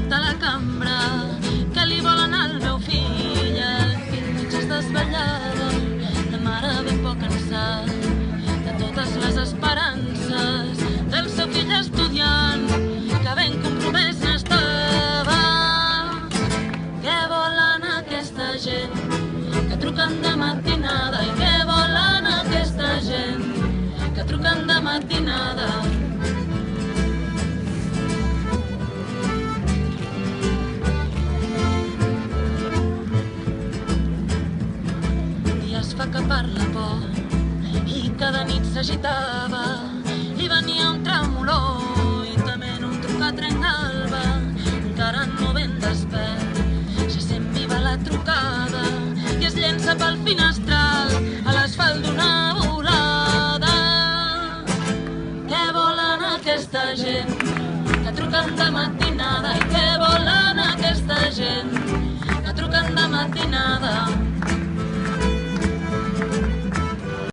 de la cambra, que li volen al meu fill. El fill mig es desvetllava, la mare ben poc cansat de totes les esperances del seu fill estudiant, que ben compromès n'estava. Què volen aquesta gent que truquen de matinada? I què volen aquesta gent que truquen de matinada? I es fa que per la por i cada nit s'agitava, i venia un tremolor i també en un truc a Trengalba, encara no ben despert, se sent viva la trucada i es llença pel finestral a l'asfalt d'una volada. Què volen aquesta gent que truquen de matí?